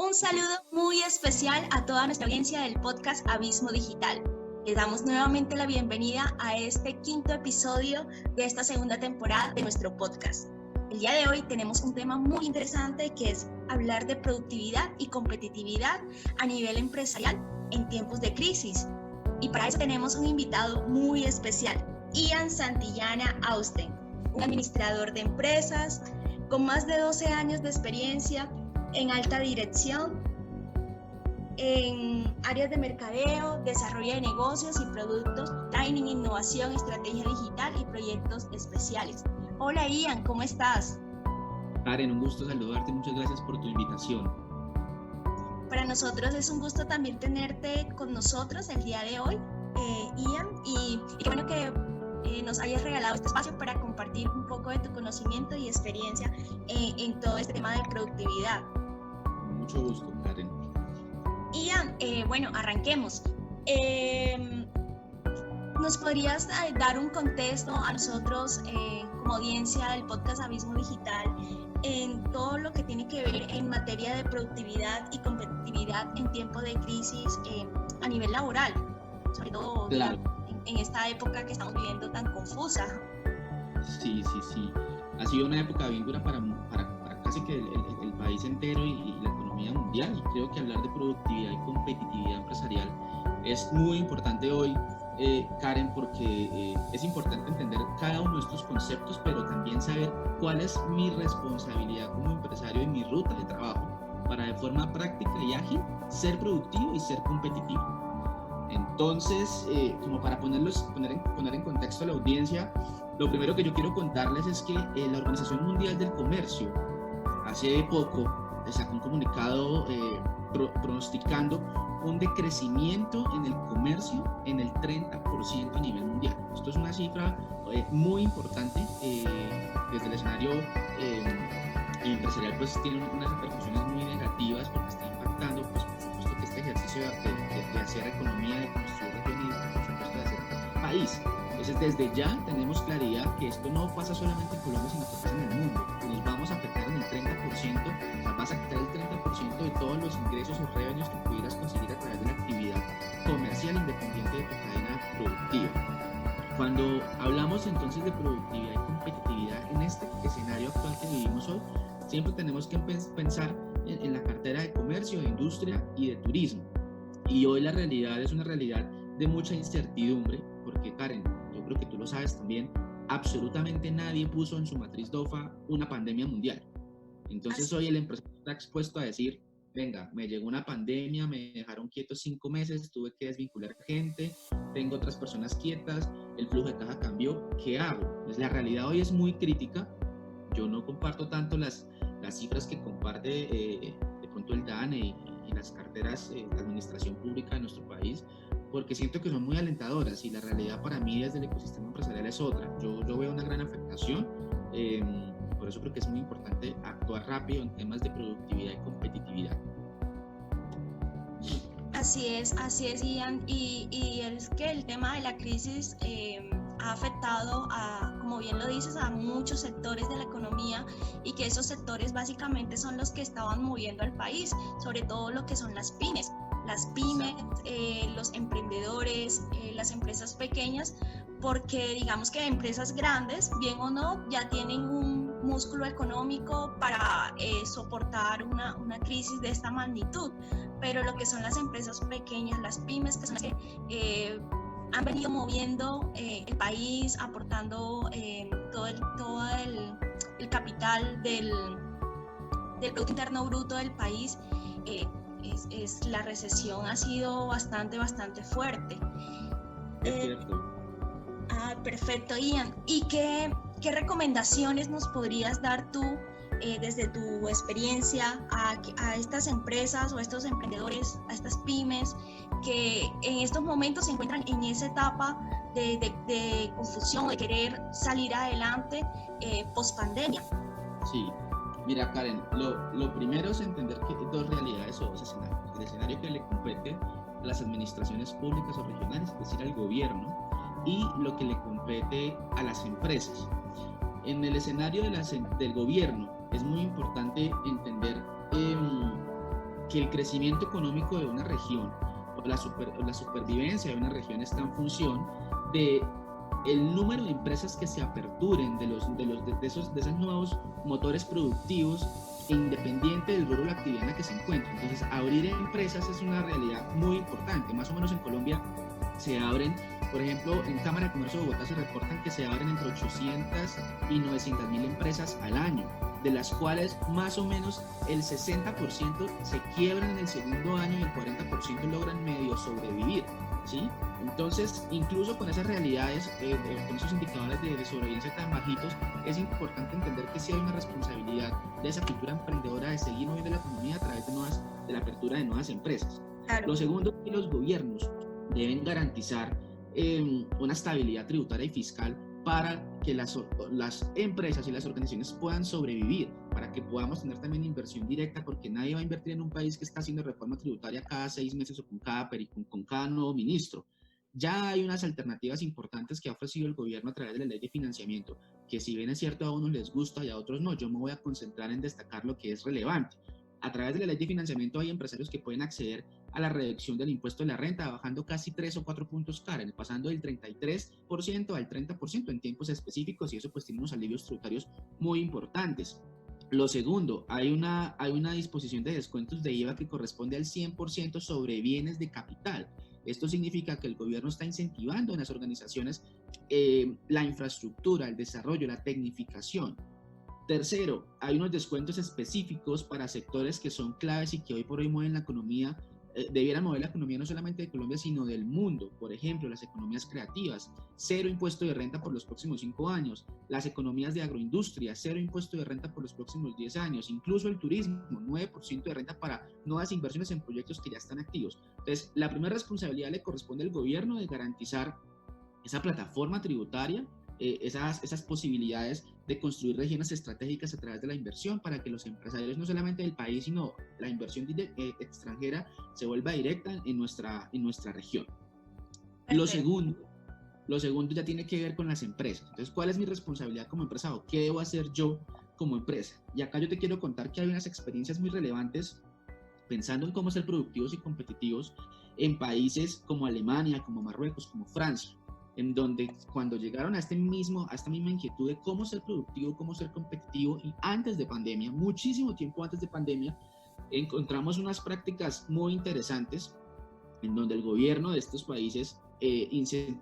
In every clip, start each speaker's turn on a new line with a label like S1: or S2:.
S1: Un saludo muy especial a toda nuestra audiencia del podcast Abismo Digital. Les damos nuevamente la bienvenida a este quinto episodio de esta segunda temporada de nuestro podcast. El día de hoy tenemos un tema muy interesante que es hablar de productividad y competitividad a nivel empresarial en tiempos de crisis. Y para eso tenemos un invitado muy especial, Ian Santillana Austen, un administrador de empresas con más de 12 años de experiencia en alta dirección, en áreas de mercadeo, desarrollo de negocios y productos, training, innovación, estrategia digital y proyectos especiales. Hola Ian, ¿cómo estás?
S2: Karen, un gusto saludarte, muchas gracias por tu invitación.
S1: Para nosotros es un gusto también tenerte con nosotros el día de hoy, Ian, y qué bueno que nos hayas regalado este espacio para compartir un poco de tu conocimiento y experiencia en todo este tema de productividad.
S2: Mucho gusto, Karen.
S1: Ian, bueno, arranquemos. ¿Nos podrías dar un contexto a nosotros como audiencia del podcast Abismo Digital en todo lo que tiene que ver en materia de productividad y competitividad en tiempo de crisis a nivel laboral? Sobre todo
S2: claro.
S1: en esta época que estamos viviendo tan confusa.
S2: Sí. Ha sido una época bien dura para casi que el país entero y la economía mundial. Y creo que hablar de productividad y competitividad empresarial es muy importante hoy, Karen, porque es importante entender cada uno de estos conceptos, pero también saber cuál es mi responsabilidad como empresario y mi ruta de trabajo para de forma práctica y ágil ser productivo y ser competitivo. Entonces, como para poner en contexto a la audiencia, lo primero que yo quiero contarles es que la Organización Mundial del Comercio hace poco sacó un comunicado pronosticando un decrecimiento en el comercio en el 30% a nivel mundial. Esto es una cifra muy importante. Desde el escenario empresarial pues tiene unas repercusiones muy negativas porque está impactando pues, por supuesto que este ejercicio de hacer economía, de construir región y por supuesto de hacer país. Entonces desde ya tenemos claridad que esto no pasa solamente en Colombia sino que pasa en el mundo. Nos vamos a afectar en el 30%, o sea vas a quitar el 30% de todos los ingresos o revenues que pudieras conseguir a través de la actividad comercial independiente de tu cadena productiva. Cuando hablamos entonces de productividad y competitividad en este escenario actual que vivimos hoy, siempre tenemos que pensar en la cartera de comercio, de industria y de turismo. Y hoy la realidad es una realidad de mucha incertidumbre, porque Karen, yo creo que tú lo sabes también, absolutamente nadie puso en su matriz DOFA una pandemia mundial. Entonces hoy el empresario está expuesto a decir, venga, me llegó una pandemia, me dejaron quieto 5 meses, tuve que desvincular gente, tengo otras personas quietas, el flujo de caja cambió, ¿qué hago? Pues la realidad hoy es muy crítica. Yo no comparto tanto las cifras que comparte de pronto el DANE y las carteras de administración pública de nuestro país, porque siento que son muy alentadoras y la realidad para mí desde el ecosistema empresarial es otra. Yo veo una gran afectación, por eso creo que es muy importante actuar rápido en temas de productividad y competitividad.
S1: Así es, Ian, y es que el tema de la crisis ha afectado como bien lo dices, a muchos sectores de la economía y que esos sectores básicamente son los que estaban moviendo al país, sobre todo lo que son las pymes, los emprendedores, las empresas pequeñas, porque digamos que empresas grandes, bien o no, ya tienen un músculo económico para soportar una crisis de esta magnitud, pero lo que son las empresas pequeñas, las pymes, que son las que han venido moviendo el país, aportando todo el capital del Producto Interno Bruto del país, la recesión ha sido bastante fuerte.
S2: Es cierto.
S1: Perfecto, Ian. ¿Y qué recomendaciones nos podrías dar tú desde tu experiencia a estas empresas o a estos emprendedores, a estas pymes que en estos momentos se encuentran en esa etapa de confusión, de querer salir adelante post pandemia?
S2: Sí, mira Karen, lo primero es entender que hay dos realidades o dos escenarios. El escenario que le compete a las administraciones públicas o regionales, es decir, al gobierno, y lo que le compete a las empresas. En el escenario del gobierno es muy importante entender que el crecimiento económico de una región o la supervivencia de una región está en función de el número de empresas que se aperturen de esos nuevos motores productivos, independiente del rubro de la actividad en la que se encuentran. Entonces, abrir empresas es una realidad muy importante. Más o menos en Colombia se abren, por ejemplo, en Cámara de Comercio de Bogotá se reportan que se abren entre 800 y 900 mil empresas al año, de las cuales más o menos el 60% se quiebran en el segundo año y el 40% logran medio sobrevivir, ¿sí? Entonces, incluso con esas realidades, con esos indicadores de sobrevivencia tan bajitos, es importante entender que sí hay una responsabilidad de esa cultura emprendedora de seguir moviendo la economía a través de la apertura de nuevas empresas. Claro. Lo segundo es que los gobiernos deben garantizar una estabilidad tributaria y fiscal para que las empresas y las organizaciones puedan sobrevivir, para que podamos tener también inversión directa, porque nadie va a invertir en un país que está haciendo reforma tributaria cada 6 meses o con cada nuevo ministro. Ya hay unas alternativas importantes que ha ofrecido el gobierno a través de la ley de financiamiento, que si bien es cierto a unos les gusta y a otros no, yo me voy a concentrar en destacar lo que es relevante. A través de la ley de financiamiento hay empresarios que pueden acceder a la reducción del impuesto de la renta, bajando casi 3 o 4 puntos, Karen, pasando del 33% al 30% en tiempos específicos, y eso pues tiene unos alivios tributarios muy importantes. Lo segundo, hay una disposición de descuentos de IVA que corresponde al 100% sobre bienes de capital. Esto significa que el gobierno está incentivando en las organizaciones la infraestructura, el desarrollo, la tecnificación. Tercero, hay unos descuentos específicos para sectores que son claves y que hoy por hoy mueven la economía, debieran mover la economía no solamente de Colombia, sino del mundo. Por ejemplo, las economías creativas, 0 impuesto de renta por los próximos 5 años. Las economías de agroindustria, 0 impuesto de renta por los próximos 10 años. Incluso el turismo, 9% de renta para nuevas inversiones en proyectos que ya están activos. Entonces, la primera responsabilidad le corresponde al gobierno de garantizar esa plataforma tributaria, esas posibilidades de construir regiones estratégicas a través de la inversión, para que los empresarios no solamente del país, sino la inversión extranjera se vuelva directa en nuestra región. Lo segundo ya tiene que ver con las empresas. Entonces, ¿cuál es mi responsabilidad como empresario? ¿Qué debo hacer yo como empresa? Y acá yo te quiero contar que hay unas experiencias muy relevantes pensando en cómo ser productivos y competitivos en países como Alemania, como Marruecos, como Francia, en donde cuando llegaron a esta misma inquietud de cómo ser productivo, cómo ser competitivo, y antes de pandemia, muchísimo tiempo antes de pandemia, encontramos unas prácticas muy interesantes en donde el gobierno de estos países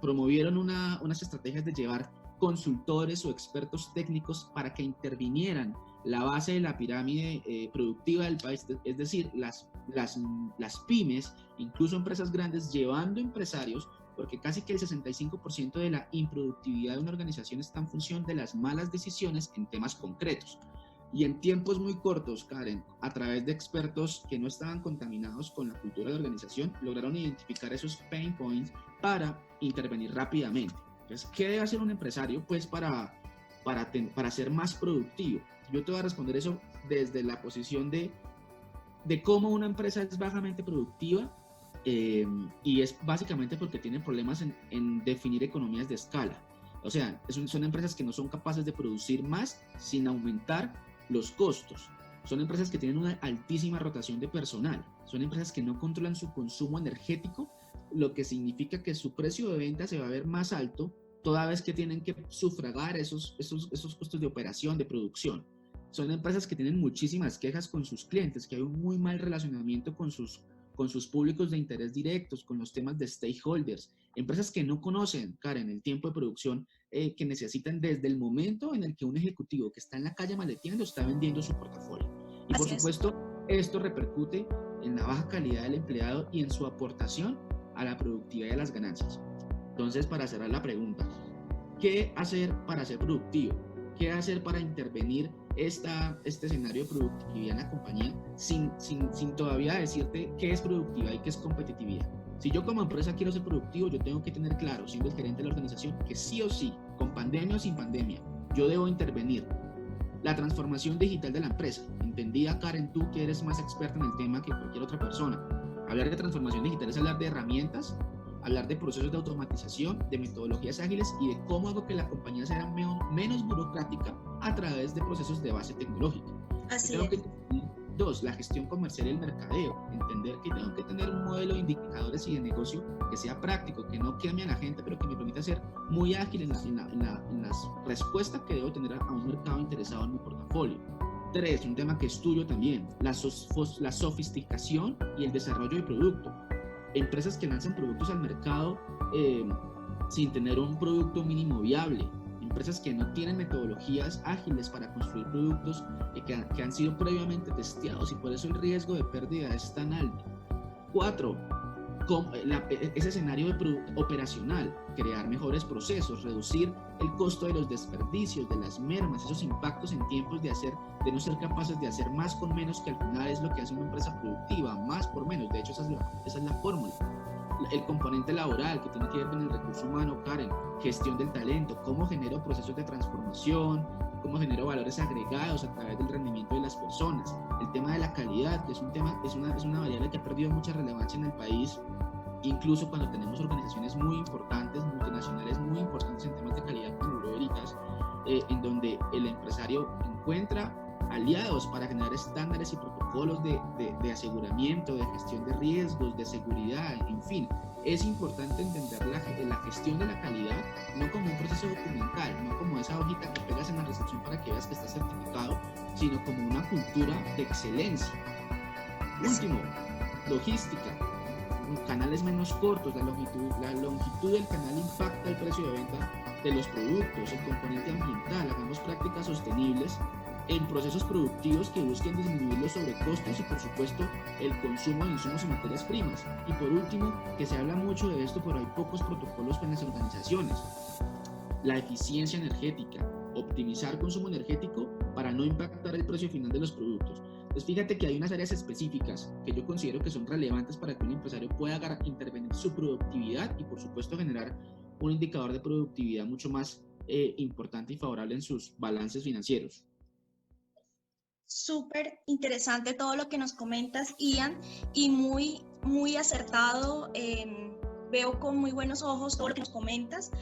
S2: promovieron unas estrategias de llevar consultores o expertos técnicos para que intervinieran la base de la pirámide productiva del país, es decir, las pymes, incluso empresas grandes, llevando empresarios, porque casi que el 65% de la improductividad de una organización está en función de las malas decisiones en temas concretos. Y en tiempos muy cortos, Karen, a través de expertos que no estaban contaminados con la cultura de organización, lograron identificar esos pain points para intervenir rápidamente. Entonces, ¿qué debe hacer un empresario pues, para ser más productivo? Yo te voy a responder eso desde la posición de cómo una empresa es bajamente productiva. Y es básicamente porque tienen problemas en definir economías de escala. O sea, son empresas que no son capaces de producir más sin aumentar los costos. Son empresas que tienen una altísima rotación de personal. Son empresas que no controlan su consumo energético, lo que significa que su precio de venta se va a ver más alto toda vez que tienen que sufragar esos costos de operación, de producción. Son empresas que tienen muchísimas quejas con sus clientes, que hay un muy mal relacionamiento con sus públicos de interés directos, con los temas de stakeholders, empresas que no conocen, Karen, el tiempo de producción que necesitan desde el momento en el que un ejecutivo que está en la calle maleteando está vendiendo su portafolio. Y por supuesto, esto repercute en la baja calidad del empleado y en su aportación a la productividad y a las ganancias. Entonces, para cerrar la pregunta, ¿qué hacer para ser productivo? ¿Qué hacer para intervenir este escenario de productividad en la compañía sin todavía decirte qué es productividad y qué es competitividad? Si yo como empresa quiero ser productivo, yo tengo que tener claro, siendo el gerente de la organización, que sí o sí, con pandemia o sin pandemia, yo debo intervenir. La transformación digital de la empresa. Entendida, Karen, tú que eres más experta en el tema que cualquier otra persona. Hablar de transformación digital es hablar de herramientas, hablar de procesos de automatización, de metodologías ágiles y de cómo hago que la compañía sea menos burocrática a través de procesos de base tecnológica.
S1: Así es.
S2: 2, la gestión comercial y el mercadeo. Entender que tengo que tener un modelo de indicadores y de negocio que sea práctico, que no queme a la gente, pero que me permita ser muy ágil en las respuestas que debo tener a un mercado interesado en mi portafolio. 3, un tema que estudio también, la sofisticación y el desarrollo de producto. Empresas que lanzan productos al mercado sin tener un producto mínimo viable. Empresas que no tienen metodologías ágiles para construir productos que han sido previamente testeados y por eso el riesgo de pérdida es tan alto. 4, ese escenario operacional, crear mejores procesos, reducir el costo de los desperdicios, de las mermas, esos impactos en tiempos de no ser capaces de hacer más con menos, que al final es lo que hace una empresa productiva, más por menos. De hecho, esa es la fórmula. El componente laboral, que tiene que ver con el recurso humano, Karen, gestión del talento, cómo genero procesos de transformación, cómo genero valores agregados a través del rendimiento de las personas. El tema de la calidad, que es una variable que ha perdido mucha relevancia en el país, incluso cuando tenemos organizaciones muy importantes, multinacionales muy importantes en temas de calidad como Bureau Veritas, en donde el empresario encuentra aliados para generar estándares y protocolos de aseguramiento, de gestión de riesgos, de seguridad, en fin. Es importante entender la gestión de la calidad no como un proceso documental, no como esa hojita que pegas en la recepción para que veas que está certificado, sino como una cultura de excelencia. Último, logística, canales menos cortos. La longitud del canal impacta el precio de venta de los productos, el componente ambiental. Hagamos prácticas sostenibles en procesos productivos que busquen disminuir los sobrecostos y, por supuesto, el consumo de insumos y materias primas. Y por último, que se habla mucho de esto, pero hay pocos protocolos en las organizaciones. La eficiencia energética, optimizar consumo energético para no impactar el precio final de los productos. Entonces, fíjate que hay unas áreas específicas que yo considero que son relevantes para que un empresario pueda intervenir su productividad y, por supuesto, generar un indicador de productividad mucho más importante y favorable en sus balances financieros.
S1: Súper interesante todo lo que nos comentas, Ian, y muy acertado. Veo con muy buenos ojos todo lo que nos comentas.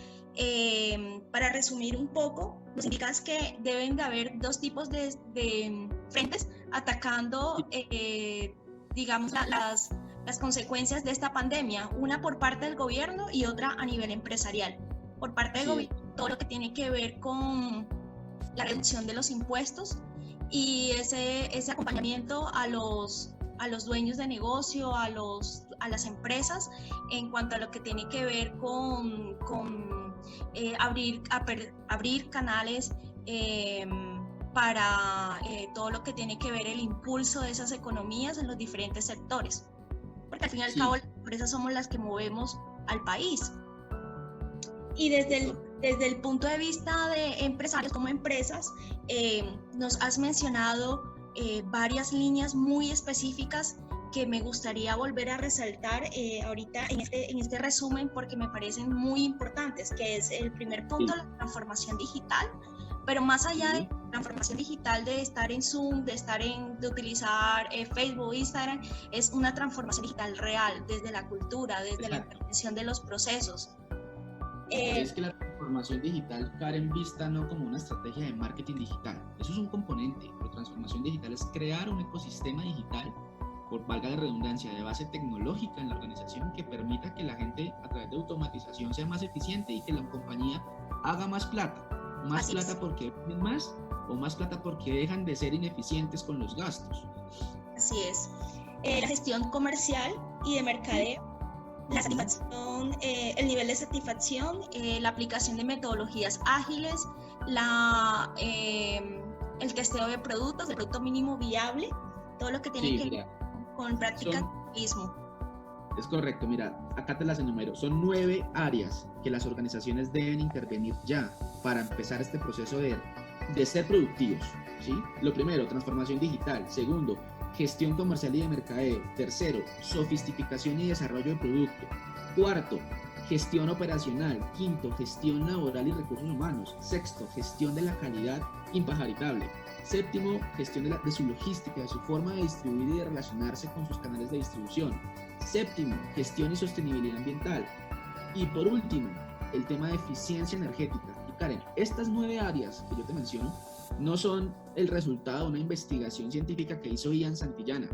S1: Para resumir un poco, nos indicas que deben de haber dos tipos de frentes atacando, digamos, las consecuencias de esta pandemia, una por parte del gobierno y otra a nivel empresarial. Por parte del gobierno, todo lo que tiene que ver con la reducción de los impuestos y ese acompañamiento a los dueños de negocio, a las empresas en cuanto a lo que tiene que ver con abrir canales para todo lo que tiene que ver el impulso de esas economías en los diferentes sectores, porque al fin y al cabo las empresas somos las que movemos al país. Y desde el punto de vista de empresarios como empresas, nos has mencionado varias líneas muy específicas que me gustaría volver a resaltar ahorita en este resumen, porque me parecen muy importantes, que es el primer punto, la transformación digital, pero más allá de la transformación digital, de estar en Zoom, de utilizar Facebook, Instagram, es una transformación digital real, desde la cultura, desde la intervención de los procesos.
S2: Es que la transformación digital, Karen, vista no como una estrategia de marketing digital, eso es un componente, pero transformación digital es crear un ecosistema digital, por valga de redundancia, de base tecnológica en la organización, que permita que la gente a través de automatización sea más eficiente y que la compañía haga más plata. Más Así plata es. Porque venden más, o más plata porque dejan de ser ineficientes con los gastos.
S1: Así es. La gestión comercial y de mercadeo, la satisfacción, el nivel de satisfacción, la aplicación de metodologías ágiles, el testeo de productos, el producto mínimo viable, todo lo que tiene que ver con prácticas de mismo.
S2: Es correcto, mira, acá te las enumero. Son 9 áreas que las organizaciones deben intervenir ya para empezar este proceso de ser productivos, ¿sí? Lo primero, transformación digital. Segundo, gestión comercial y de mercadeo. Tercero, sofisticación y desarrollo de producto. Cuarto, gestión operacional. Quinto, gestión laboral y recursos humanos. Sexto, gestión de la calidad impajaritable. Séptimo, gestión de su logística, de su forma de distribuir y de relacionarse con sus canales de distribución. Séptimo, gestión y sostenibilidad ambiental. Y por último, el tema de eficiencia energética. Y Karen, estas 9 áreas que yo te menciono no son el resultado de una investigación científica que hizo Ian Santillana.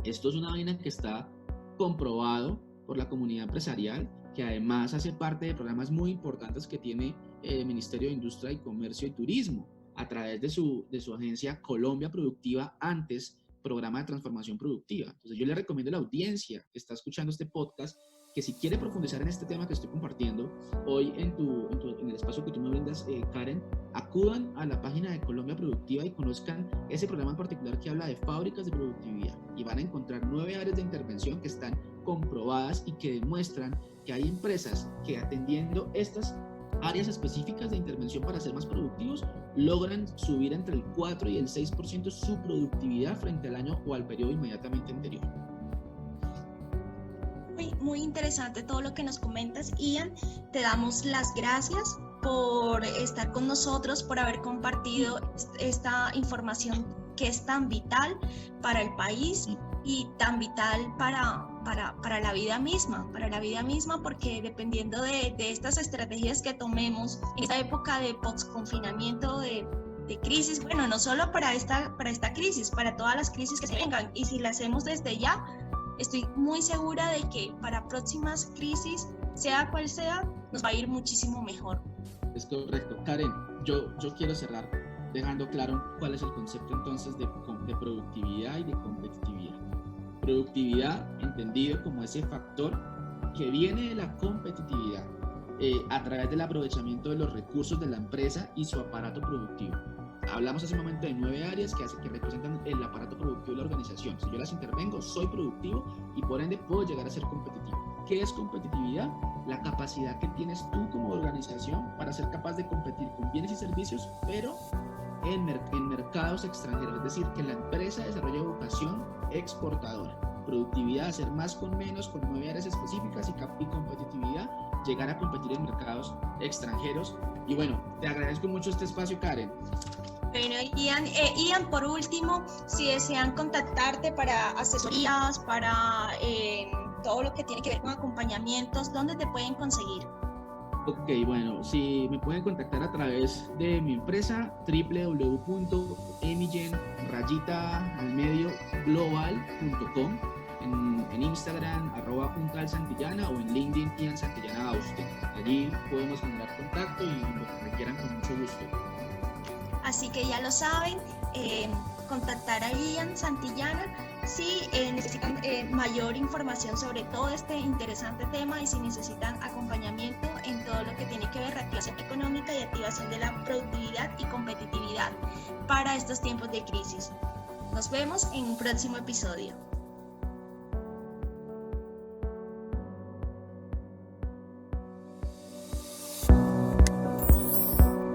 S2: Esto es una vaina que está comprobado por la comunidad empresarial, que además hace parte de programas muy importantes que tiene el Ministerio de Industria y Comercio y Turismo a través de su agencia Colombia Productiva, antes Programa de Transformación Productiva. Entonces yo le recomiendo a la audiencia que está escuchando este podcast que si quiere profundizar en este tema que estoy compartiendo hoy en el espacio que tú me brindas, Karen, acudan a la página de Colombia Productiva y conozcan ese programa en particular que habla de fábricas de productividad, y van a encontrar 9 áreas de intervención que están comprobadas y que demuestran que hay empresas que, atendiendo estas áreas específicas de intervención para ser más productivos, logran subir entre el 4 y el 6% su productividad frente al año o al periodo inmediatamente anterior.
S1: Muy interesante todo lo que nos comentas, Ian. Te damos las gracias por estar con nosotros, por haber compartido esta información que es tan vital para el país y tan vital para la vida misma, porque dependiendo de estas estrategias que tomemos en esta época de post-confinamiento, de crisis, bueno, no solo para esta crisis, para todas las crisis que se vengan, y si la hacemos desde ya, estoy muy segura de que para próximas crisis, sea cual sea, nos va a ir muchísimo mejor.
S2: Es correcto. Karen, yo quiero cerrar dejando claro cuál es el concepto entonces de productividad y de competitividad. Productividad entendido como ese factor que viene de la competitividad a través del aprovechamiento de los recursos de la empresa y su aparato productivo. Hablamos hace un momento de 9 áreas que representan el aparato productivo de la organización. Si yo las intervengo, soy productivo y por ende puedo llegar a ser competitivo. ¿Qué es competitividad? La capacidad que tienes tú como organización para ser capaz de competir con bienes y servicios, pero en mercados extranjeros. Es decir, que la empresa desarrolle vocación exportadora. Productividad, hacer más con menos, con 9 áreas específicas, y competitividad, llegar a competir en mercados extranjeros. Y bueno, te agradezco mucho este espacio, Karen.
S1: Bueno, Ian, por último, si desean contactarte para asesorías, para todo lo que tiene que ver con acompañamientos, ¿dónde te pueden conseguir?
S2: Ok, bueno, si me pueden contactar a través de mi empresa, www.emigen_global.com, en Instagram, @untalsantillana, o en LinkedIn, Ian Santillana Austin. Allí podemos generar contacto y lo que requieran con mucho gusto.
S1: Así que ya lo saben, contactar a Ian Santillana si necesitan mayor información sobre todo este interesante tema, y si necesitan acompañamiento en todo lo que tiene que ver reactivación económica y activación de la productividad y competitividad para estos tiempos de crisis. Nos vemos en un próximo episodio.